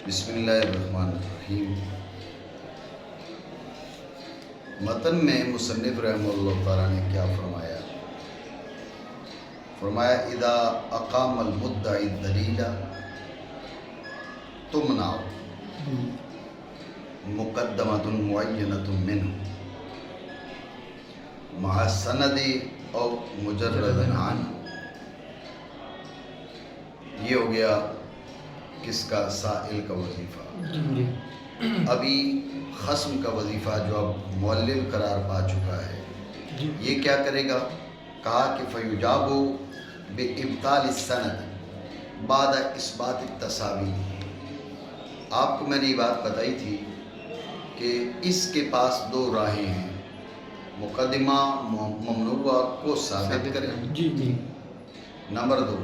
بسم اللہ الرحمن الرحیم۔ متن میں مصنف رحمہ اللہ تعالیٰ نے کیا فرمایا؟ فرمایا اذا اقام المدعی الدلیل تمنع مقدمۃ معینۃ منہ مع سند او مجرد عنہ۔ یہ ہو گیا کس کا؟ سائل کا وظیفہ۔ ابھی خصم کا وظیفہ جو اب معلل قرار پا چکا ہے، یہ کیا کرے گا؟ کہا کہ فیجاب بابطال السند بعد اثبات التساوی۔ آپ کو میں نے یہ بات بتائی تھی کہ اس کے پاس دو راہیں ہیں، مقدمہ ممنوعہ کو ثابت کرے، نمبر 2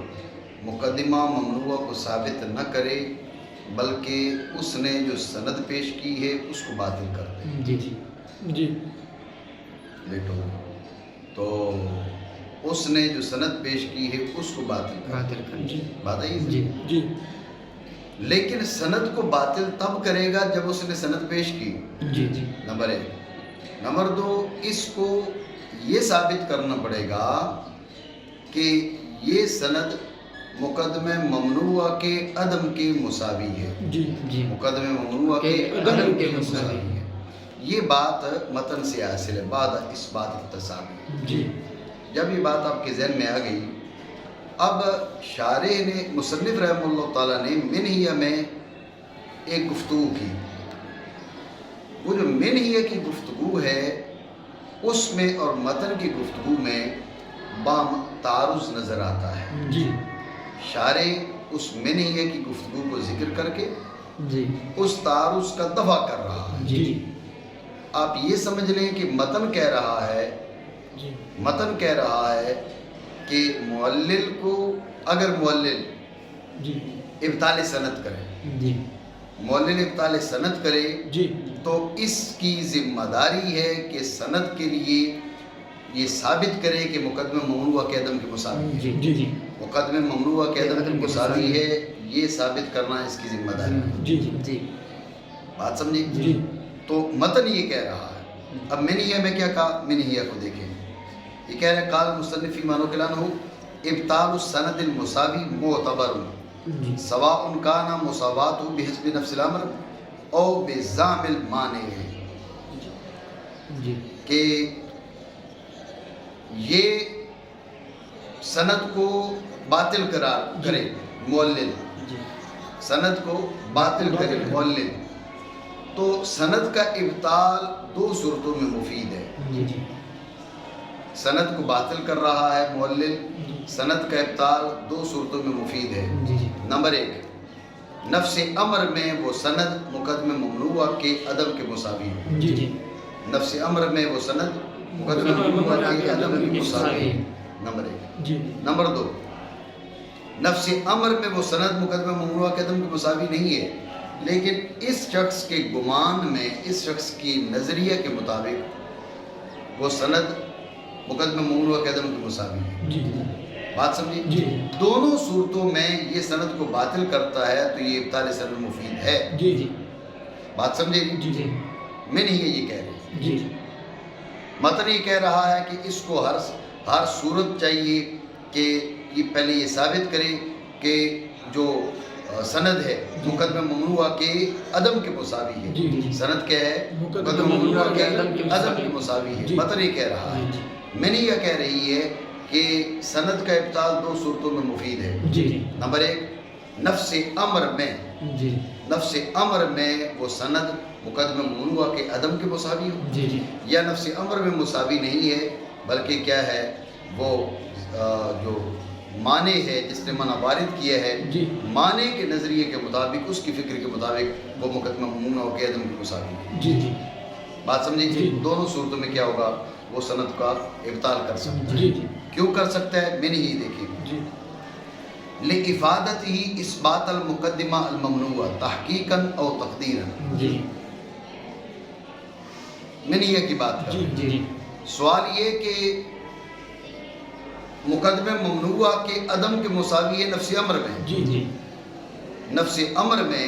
مقدمہ ممنوعہ کو ثابت نہ کرے بلکہ اس نے جو سند پیش کی ہے اس کو باطل کر دے۔ جی لیٹو تو اس نے جو سند پیش کی ہے اس کو باطل کر دے۔ بات ہے جی لیکن سند کو باطل تب کرے گا جب اس نے سند پیش کی، نمبر 1۔ نمبر 2، اس کو یہ ثابت کرنا پڑے گا کہ یہ سند مقدمہ ممنوعہ کے عدم کے مساوی ہے۔ مقدمہ ممنوعہ کے عدم کے مساوی ہے۔ یہ بات متن سے حاصل ہے بعد اثبات التساوی۔ جب یہ بات آپ کے ذہن میں آ گئی، اب شارح نے مصنف رحمہ اللہ تعالیٰ نے منہیہ میں ایک گفتگو کی۔ وہ جو منہیہ کی گفتگو ہے اس میں اور متن کی گفتگو میں بام تعارض نظر آتا ہے۔ شارح اس منہیہ کی گفتگو کو ذکر کر کے اس تعارض کا دفع کر رہا ہے۔ آپ یہ سمجھ لیں کہ متن کہہ رہا ہے کہ معلل کو اگر معلل ابطال سند کرے، معلل ابطال سند کرے تو اس کی ذمہ داری ہے کہ سند کے لیے یہ ثابت کرے کہ مقدمہ ممنوعہ کے عدم کے مساوی ہے۔ مقدمہ ممنوعہ کے عدم کے مساوی ہے، یہ ثابت کرنا اس کی ذمہ داری ہے۔ بات سمجھیں؟ تو متن یہ کہہ رہا ہے۔ اب منہیہ میں کیا کہا؟ منہیہ کو دیکھیں، یہ کہہ رہے قال مصنف فی معنی کلان ہو ابطال السند المساوی معتبر سواء کان مساواتہ بحسب نفس الامر او بزعم المانع، کہ یہ سند کو باطل قرار کرے معلل، سند کو باطل کرے معلل، تو سند کا ابطال دو صورتوں میں مفید ہے۔ سند کو باطل کر رہا ہے معلل، سند کا ابطال دو صورتوں میں مفید ہے۔ نمبر 1، نفس امر میں وہ سند مقدمہ ممنوعہ کے عدم کے مساوی ہے۔ نفس امر میں وہ سند مقدمہ ممنوعہ کے عدم کے مساوی ہے، نمبر 1۔ نمبر 2، نفس امر میں وہ سند مقدمہ ممنوعہ کے عدم کے مساوی نہیں ہے، لیکن اس شخص کے گمان میں، اس شخص کی نظریہ کے مطابق وہ سند مقدمہ ممنوعہ کے عدم کے مساوی ہے۔ بات سمجھیں؟ دونوں صورتوں میں یہ سند کو باطل کرتا ہے تو یہ ابطال سند مفید ہے۔ بات سمجھیں؟ میں نہیں یہ کہہ رہی، متن یہ کہہ رہا ہے کہ اس کو ہر صورت چاہیے کہ یہ پہلے یہ ثابت کرے کہ جو سند ہے مقدمہ ممنوعہ کے عدم کے مساوی ہے۔ سند کیا ہے؟ مقدمہ ممنوعہ کے عدم کے مساوی ہے۔ متن یہ کہہ رہا ہے، میں نے یہ کہہ رہی ہے کہ سند کا ابطال دو صورتوں میں مفید ہے۔ نمبر 1، نفس امر میں وہ سند مقدمہ ممنوعہ کے عدم کے مساوی ہو، یا نفس امر میں مساوی نہیں ہے بلکہ کیا ہے، وہ جو معنی ہے جس نے منع وارد کیا ہے، معنی کے نظریے کے مطابق، اس کی فکر کے مطابق وہ مقدمہ ممنوعہ کے عدم کے مساوی ہے۔ بات سمجھیں؟ دونوں صورتوں میں کیا ہوگا؟ وہ سند کا ابطال کر سکتا ہے۔ کیوں کر سکتا ہے؟ میں نے ہی دیکھی، لِإِفَادَتِهِ اثبات المقدمہ الممنوعہ تحقیقاً او تقدیراً۔ میں نے یہ کی بات کر، سوال یہ کہ مقدمہ ممنوعہ کے عدم کے مساوی ہے نفس امر میں۔ نفس امر میں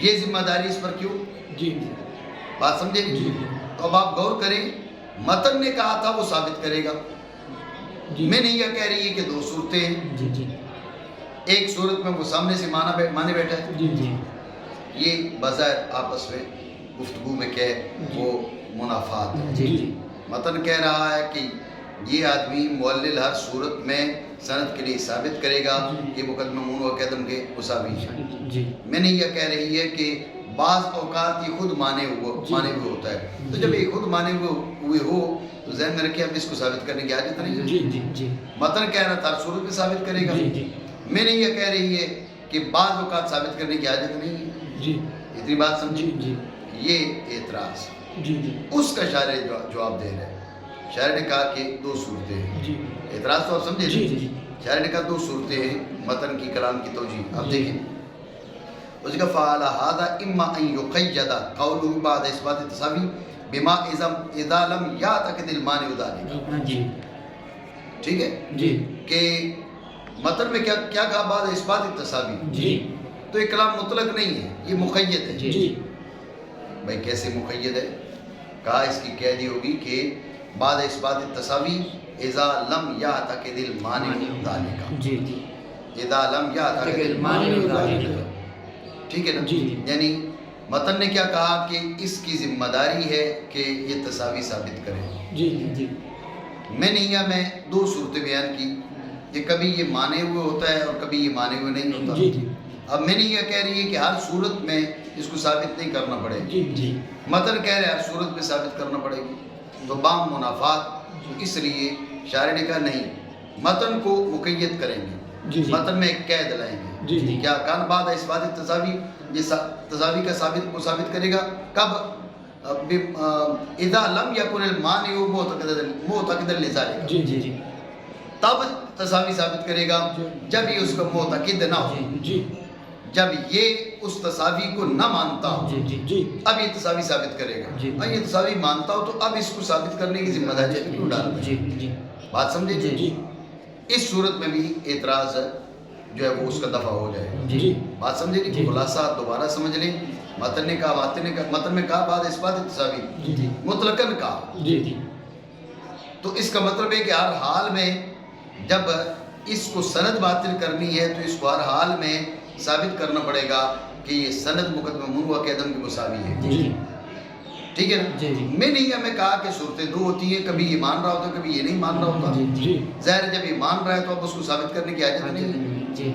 یہ ذمہ داری اس پر کیوں؟ جی بات سمجھے؟ جی تو اب آپ غور کریں، متن نے کہا تھا وہ ثابت کرے گا، جی میں نہیں یہ کہہ رہی ہے کہ دو صورتیں ہیں، جی جی ایک صورت میں وہ سامنے سے مانے بیٹھا ہے، جی جی یہ بظاہر آپس میں گفتگو میں کیا ہے وہ منافات ہے۔ جی جی متن کہہ رہا ہے کہ یہ آدمی معلل ہر صورت میں سند کے لیے ثابت کرے گا کہ مقدمہ مون و قدم کے مساوی ہے۔ جی میں نے یہ کہہ رہی ہے کہ بعض اوقات یہ خود مانے ہوئے ہوتا ہے، تو جب یہ خود مانے ہوئے ہو تو ذہن میں رکھیں اب اس کو ثابت کرنے کی حاجت نہیں ہے۔ جی جی جی متن کہہ رہا تھا ہر صورت میں ثابت کرے گا، جی جی میں نے یہ کہہ رہی ہے کہ بعض اوقات ثابت کرنے کی حاجت نہیں ہے۔ جی اتنی بات سمجھی؟ جی یہ اعتراض جی جی اس کا شاعر جواب دے رہا ہے۔ شاعر نے کہا کہ دو صورتیں ہیں، جی اعتراض تو آپ سمجھے نا؟ جی جی شاعر نے کہا دو صورتیں ہیں متن کی کلام کی توجیہ۔ اب جی۔ دیکھیں اس کا فعال هذا اما ان يقيد قوله بعد اثبات التساوي بما اذا لم يعتقد المانع ذلك، جی ٹھیک ہے جی کہ متن میں کیا کہا بعد اثبات التساوی، جی تو یہ کلام مطلق نہیں ہے، یہ مقید ہے۔ جی بھائی کیسے مقید ہے؟ کہا اس کی قیدی ہوگی کہ بعد اثبات التساوی اذا لم يعتقد المانع ذلك، جی جی اذا لم يعتقد المانع ذلك، ٹھیک ہے نا؟ جی۔ یعنی متن نے کیا کہا کہ اس کی ذمہ داری ہے کہ یہ تساوی ثابت کرے۔ جی جی میں نہیں یا میں دو صورتیں بیان کی کہ کبھی یہ مانے ہوئے ہوتا ہے اور کبھی یہ مانے ہوئے نہیں ہوتا۔ جی جی اب میں نے یہ کہہ رہی ہے کہ ہر صورت میں اس کو ثابت نہیں کرنا پڑے گا، جی جی متن کہہ رہے ہر صورت میں ثابت کرنا پڑے گی، تو بام منافات، اس لیے شاعر نے کہا نہیں، متن کو مقید کریں گے، جی جی متن میں ایک قید لائیں گے۔ جی جی کیا کان بعد اثبات تساوی، یہ تساوی کا ثابت کرے گا کب؟ اذا لم يكن المانع معتقدا لذلك، جی جی جی تب تساوی ثابت کرے گا جب یہ اس کا معتقد نہ ہو، جی جب یہ اس تساوی کو نہ مانتا ہو جی جی جی اب یہ تساوی ثابت کرے گا، جی۔ اور یہ تساوی مانتا ہو تو اب اس کو ثابت کرنے کی ذمہ داری کیوں ڈال رہے جی ہیں؟ جی بات سمجھے؟ جی جی اس صورت میں بھی اعتراض جو ہے وہ اس کا دفع ہو جائے گا۔ جی بات سمجھے نہیں؟ جی۔ خلاصہ دوبارہ سمجھ لیں، متن نے کہا، متن میں کہا بعد اثبات تساوی جی جی مطلقاً کہا، جی جی تو اس کا مطلب ہے کہ ہر حال میں جب اس کو سند باطل کرنی ہے تو اس کو ہر حال میں ثابت کرنا پڑے گا کہ یہ سند مقدمہ منوع کے عدم کے مساوی ہے، جی جی ٹھیک ہے نا؟ جی جی میں نہیں ہمیں کہا کہ صورتیں دو ہوتی ہیں، کبھی یہ مان رہا ہوتا ہے کبھی یہ نہیں مان رہا ہوتا، جی جی ظاہر ہے جب یہ مان رہا ہے تو اب اس کو ثابت کرنے کی حاجت نہیں ہے۔ جی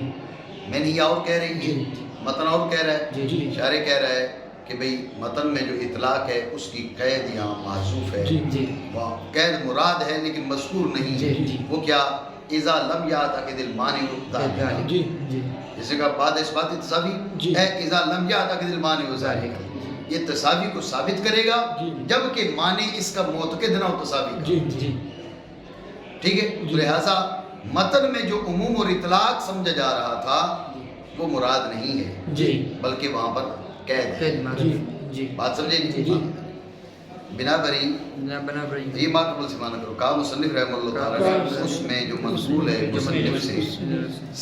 میں نہیں اور کہہ رہی ہے، جی متن اور کہہ رہا جی ہے، جی شارع کہہ رہا ہے کہ بھئی متن میں جو اطلاق ہے اس کی قید یہاں محذوف ہے، جی جی وہاں قید مراد ہے لیکن مذکور نہیں جی ہے، جی وہ کیا؟ اذا لم یعتقد المانع ذلك، جی جی جیسے کہ بعد اثبات تساوی جی۔ ہے اذا لم یعتقد المانع ذلك، یہ تساوی کو ثابت کرے گا جی۔ جبکہ معنی اس کا معتقد نہ ہو تساوی کا، جی جی ٹھیک ہے؟ جی۔ لہٰذا متن میں جو عموم اور اطلاق سمجھا جا رہا تھا وہ مراد نہیں ہے جی بلکہ وہاں پر قید ہے۔ جی جی بات سمجھے جی۔ جی؟ بنا بری بنا بڑی یہ ماقبل سے مانا کرو، کہا مصنف رحمہ اللہ تعالیٰ اس میں جو منقول ہے مصنف سے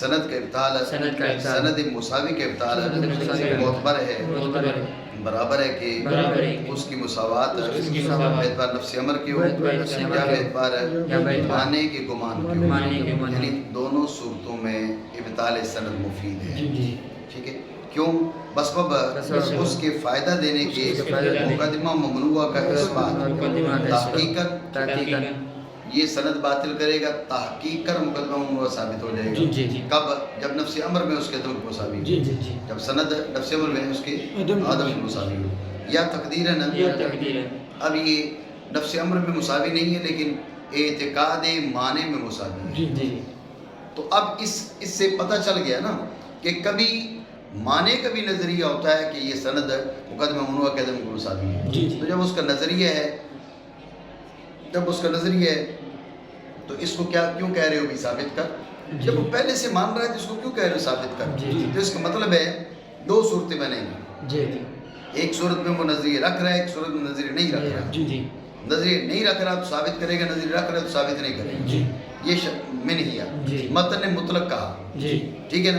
سند کا ابطال ہے، سند کا ابطال، سند مساوی کا ابطال سند مساوی ہے، کا معتبر ہے، معتبر ہے، برابر ہے کہ برابر ہے اس کی مساوات اس کی مساوات اعتبار نفس امر کی ہو اعتبار نفس امر یا کی ہو، اعتبار یا اعتبار معنی کے گمان کی معنی کے ہو، گمان یعنی دونوں صورتوں میں ابطال سند مفید ہے، جی جی ٹھیک ہے؟ کیوں؟ بسبب بسبب اس کے فائدہ دینے کے اس کے فائدہ دینے مقدمہ ممنوعہ کا اثبات، مقدمہ کا اثبات، تحقیقاً تحقیقاً یہ سند باطل کرے گا، تحقیق کر مقدمہ ممنوع ثابت ہو جائے جی گا۔ جی جی کب؟ جب نفس امر میں اس کے عدم مساوی ہو، جی جی جی جب سند نفس امر میں اس کے عدم مساوی ہو، یا تقدیراً یہ تقدیر ہے، اب یہ نفس امر میں مساوی نہیں ہے لیکن اعتقاد معنی میں مساوی ہے، جی جی تو اب اس سے پتہ چل گیا نا کہ کبھی معنی کا بھی نظریہ ہوتا ہے کہ یہ سند مقدمہ ممنوع کے عدم کو مساوی ہے، جی جی تو جب اس کا نظریہ ہے، جب اس کا نظریہ ہے تو اس کو کیوں کہہ رہے ہو بھی ثابت کر؟ جب وہ پہلے سے مان رہا ہے تو اس کو کیوں کہہ رہے ہو ثابت کر؟ جی جی تو اس کا مطلب ہے دو صورتیں بنیں گی، جی جی ایک صورت میں وہ نظریہ رکھ رہا ہے، ایک صورت میں نظریہ نہیں رکھ رہا ہے، جی جی نظریہ نہیں رکھ رہا تو ثابت کرے گا، نظریہ رکھ رہا ہے تو ثابت نہیں کرے گا، جی یہ میں نہیں جی۔ متن نے مطلق کہا، جی ٹھیک ہے نا؟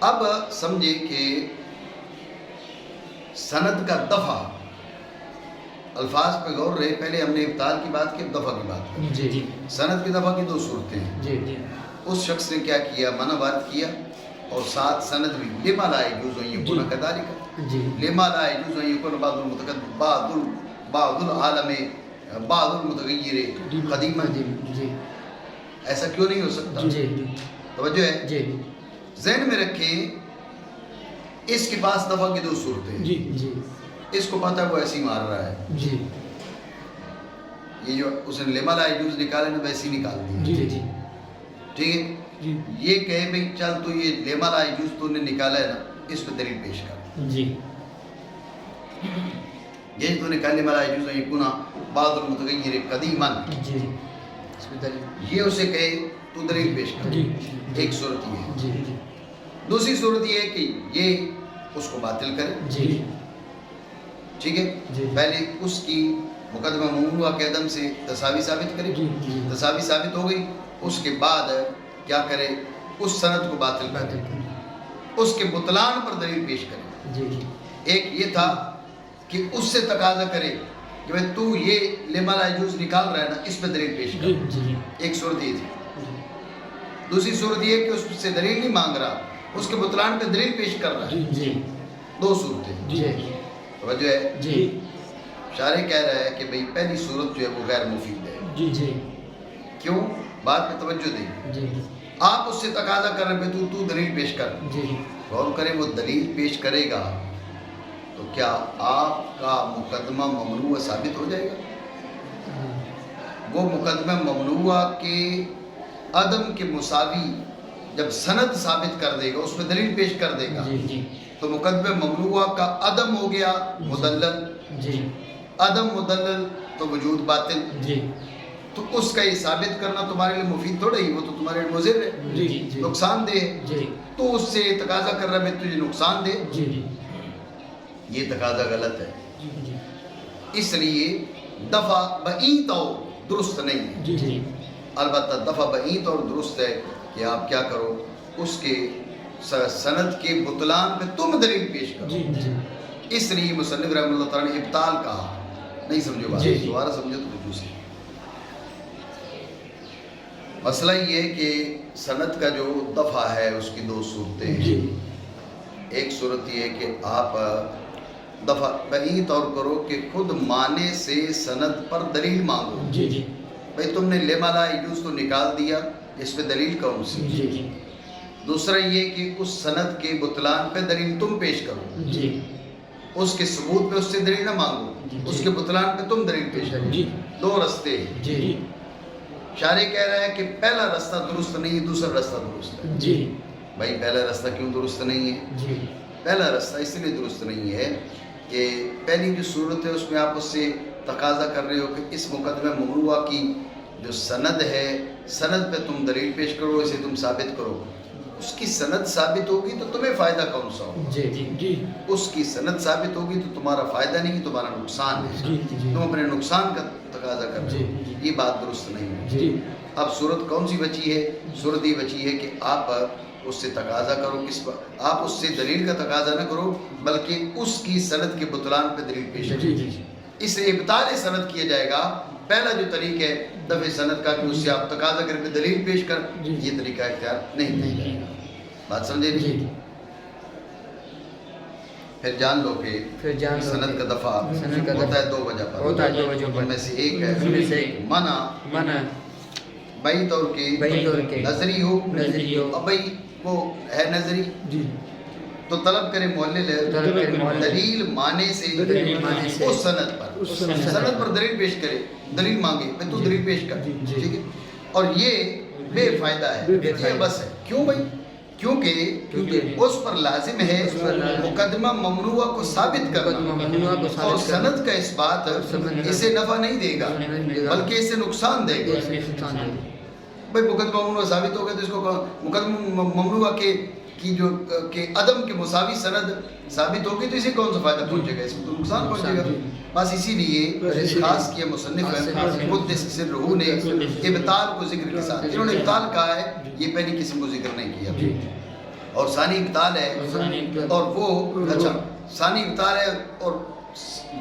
اب سمجھے کہ سند کا دفع، الفاظ پہ غور رہے، پہلے ہم نے ابطال کی بات کی، اب دفع کی بات کی۔ جی جی سند کی دفع کی دو صورتیں ہیں۔ جی جی اس شخص نے کیا کیا، منع وارد کیا اور ساتھ سند بھی، لما لا يجوز ان يكون كذلك، جی لما لا يجوز ان يكون بعض المتقدم بعض العالم بعض المتغیر قدیما، جی ایسا کیوں نہیں ہو سکتا؟ جی توجہ ہے، جی ذہن میں رکھیں اس کے پاس دفع کی دو صورتیں ہیں۔ جی جی اس کو پتہ ہے وہ ایسی مار رہا ہے، جی یہ جو اس نے لما لا يجوز نکالے نا ویسی نکال دی، جی جی ٹھیک ہے؟ جی یہ کہے بھئی چل تو یہ لما لا يجوز تو نے نکالا ہے نا، اس پہ دلیل پیش کر، جی یہ تو نے کہا لما لا يجوز ان يكون بعض المتغیر قدیما، جی اس میں دلیل، یہ اسے کہے تو دلیل پیش کر، جی ایک صورت یہ ہے۔ جی جی دوسری صورت یہ ہے کہ یہ اس کو باطل کرے، جی ٹھیک ہے؟ جی پہلے اس کی مقدمہ ممنوعہ کے عدم سے تساوی ثابت کرے، جی جی تساوی ثابت ہو گئی، اس کے بعد کیا کرے، اس سند کو باطل کرے، اس کے بطلان پر دلیل پیش کرے۔ جی جی ایک یہ تھا کہ اس سے تقاضا کرے کہ بھئی تو یہ لما لا يجوز نکال رہا ہے نا، اس پہ دلیل پیش جی کر، جی ایک صورت یہ تھی۔ دوسری صورت یہ ہے کہ اس سے دلیل نہیں مانگ رہا، اس کے بطلان پہ دلیل پیش کر رہا ہے، جی دو صورتیں، جی توجہ ہے۔ جی شارح کہہ رہا ہے کہ بھئی پہلی صورت جو ہے وہ غیر مفید ہے، جی جی کیوں؟ بات پہ توجہ دیں، جی آپ اس سے تقاضا کر رہے ہیں تو دلیل پیش کر، جی غور کریں وہ دلیل پیش کرے گا تو کیا آپ کا مقدمہ ممنوع ثابت ہو جائے گا؟ وہ مقدمہ ممنوع کے عدم کے مساوی جب سند ثابت کر دے گا، اس میں دلیل پیش کر دے گا، جی جی تو مقدمہ ممنوع کا عدم ہو گیا مدلل، جی عدم مدلل تو وجود باطل، جی تو اس کا یہ ثابت کرنا تمہارے لیے مفید تھوڑا ہی، وہ تو تمہارے لیے مضر ہے، جی جی نقصان دہ ہے، جی تو اس سے تقاضا کر رہا ہے تجھے نقصان دے، جی جی یہ تقاضا غلط ہے، جی اس لیے دفع بعید اور درست نہیں ہے۔ جی جی البتہ دفع بعید اور درست ہے کہ آپ کیا کرو، اس کے سند کے بطلان پہ تم دلیل پیش کرو، جی جی اس لیے مصنف رحمۃ اللہ تعالیٰ نے ابطال کہا، نہیں سمجھو بات، جی، جی۔ دوبارہ سمجھو تو رجوع سے۔ مسئلہ یہ ہے کہ سند کا جو دفع ہے اس کی دو صورتیں ہیں، جی ایک صورت یہ ہے کہ آپ دفع بعید طور کرو کہ خود معنی سے سند پر دلیل مانگو، جی جی بھئی تم نے لما لا يجوز تو نکال دیا، اس پہ دلیل کون سی؟ جی جی دوسرا یہ کہ اس سند کے بطلان پہ دلیل تم پیش کرو، جی اس کے ثبوت پہ اس سے دلیل نہ مانگو، جی۔ اس کے بطلان پہ تم دلیل پیش کرو، جی دو رستے ہیں۔ جی شارح کہہ رہا ہے کہ پہلا رستہ درست نہیں ہے، دوسرا رستہ درست ہے۔ جی بھائی پہلا رستہ کیوں درست نہیں ہے؟ جی پہلا رستہ اس لیے درست نہیں ہے کہ پہلی جو صورت ہے اس میں آپ اس سے تقاضا کر رہے ہو کہ اس مقدمہ ممنوع کی جو سند ہے، سند پہ تم دلیل پیش کرو، اسے تم ثابت کرو، اس کی سند ثابت ہوگی تو تمہیں فائدہ کون سا ہوگا؟ جی جی جی اس کی سند ثابت ہوگی تو تمہارا فائدہ نہیں، تمہارا نقصان ہے، جی جی تم اپنے نقصان کا تقاضا کر رہے ہو، جی۔ یہ بات درست نہیں ہے۔ جی اب صورت کون سی بچی ہے؟ صورت یہ بچی ہے کہ آپ اس سے تقاضا کرو، کس پر؟ آپ اس سے دلیل کا تقاضا نہ کرو بلکہ اس کی سند کے بطلان پہ دلیل پیش کرو، جی جی اس سے ابطال سند کیا جائے گا۔ پہلا جو طریق ہے دفع سند کا کہ اس سے آپ تقاضا کر کے دلیل پیش کر، یہ طریقہ اختیار نہیں کیا جائے گا، بات سمجھے جی نہیں؟ پھر جان لو کہ پھر جان لو سند کا دفع سند کا ہوتا ہے دفع دو وجہ پر، ہوتا ہے دو وجہ پر، ان میں سے ایک ہے ان میں سے ایک منع منع بعید طور کے بعید طور کے نظری ہو، نظری ہو، اب بھائی وہ ہے نظری جی تو طلب کرے معلل طلب کرے معلل، دلیل معنی سے دلیل معنی سے، اس سند پر، اس سند سند پر دلیل پیش کرے، دلیل مانگے میں تو جی، دلیل پیش کر، جی، جی۔ ٹھیک ہے؟ اور یہ بے فائدہ ہے، بے یہ فائدہ۔ بس ہے، کیوں بھائی؟ کیونکہ اس پر لازم ہے اس پر لازم مقدمہ ممنوع کو ثابت کرنا، مقدمہ ممنوع کو اور ثابت کرنا، سند کا اس بات سند کا اسے نفع نہیں دے گا نہیں دے گا، بلکہ اسے نقصان دے گا۔ اس میں نقصان ہے۔ بھائی مقدمہ ممنوع ثابت ہوگا تو اس کو مقدمہ ممنوع کی جو کہ عدم کے مساوی سند ثابت ہوگی تو اسے کون سا فائدہ پہنچے گا؟ اس کو تو نقصان پہنچے گا۔ بس اسی لیے خاص کیا مصنف قدس سرہ نے ابطال کو ذکر کے ساتھ، انہوں نے ابطال کہا ہے، یہ پہلی قسم کو ذکر نہیں کیا۔ اور ثانی ابطال ہے اور وہ اچھا ثانی ابطال ہے اور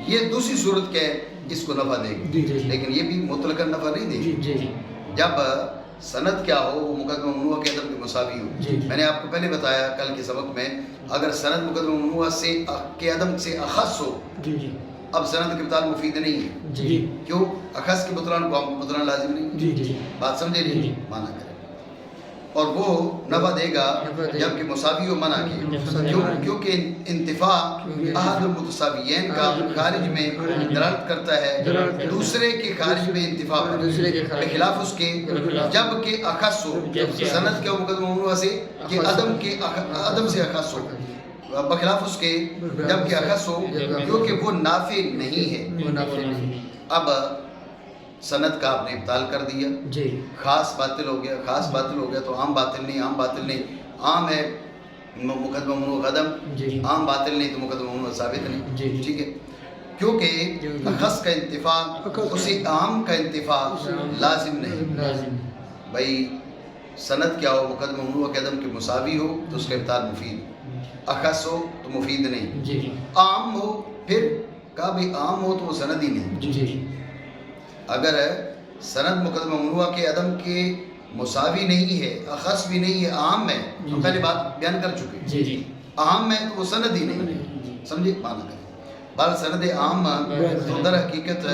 یہ دوسری صورت کیا ہے اس کو نفع دے گی لیکن یہ بھی مطلقاً نفع نہیں دے گی جب سند کیا ہو وہ مقدمہ ممنوعہ کے عدم کے مساوی ہو میں نے آپ کو پہلے بتایا کل کے سبق میں اگر سند مقدمہ ممنوعہ سے کے عدم سے اخص ہو اب سند کے ابطال مفید نہیں ہے کیوں اخص کے بطلان کو بطلان لازم نہیں بات سمجھے نہیں مانا کرے اور وہ نفع دے گا جبکہ مساوی و منع کی کیونکہ انتفاع احد المتساویین کا خارج میں دلالت کرتا ہے دوسرے کے خارج میں انتفاع پر بخلاف اس کے جب کہ اخص ہو سند کے مقدمہ ممنوعہ سے کہ عدم سے اخص ہو بخلاف اس کے جب کہ اخص ہو کیونکہ وہ نافع نہیں ہے اب سند کا آپ نے ابطال کر دیا خاص باطل ہو گیا تو عام باطل نہیں عام ہے مقدمہ ممنوع عدم عام باطل نہیں تو مقدمہ ممنوع ثابت نہیں ٹھیک ہے کیونکہ اخص کا انتفاع اسی عام کا انتفاع لازم نہیں بھائی سند کیا ہو مقدمہ ممنوع عدم کے مساوی ہو تو اس کا ابطال مفید اخص ہو تو مفید نہیں عام ہو پھر کہا بھائی عام ہو تو وہ سند ہی نہیں اگر سند مقدمہ ممنوع کے عدم کے مساوی نہیں ہے اخص بھی نہیں ہے عام ہے ہم پہلے بات بیان کر چکے عام ہے تو وہ سند ہی نہیں سمجھے مانا کریں بال سند عام تو در حقیقت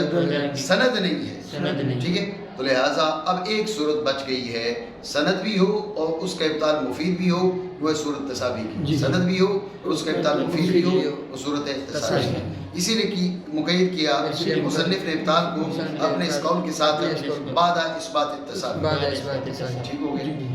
سند نہیں ہے ٹھیک ہے تو لہٰذا اب ایک صورت بچ گئی ہے سند بھی ہو اور اس کا ابطال مفید بھی ہو وہ صورت تساوی کی سند بھی ہو اور اس کا ابطال مفید بھی ہو وہ صورت تساوی کی اسی لیے کی مقید کیا مصنف نے ابطال کو اپنے اس قول کے ساتھ بعد اثبات التساوی ٹھیک ہو گئی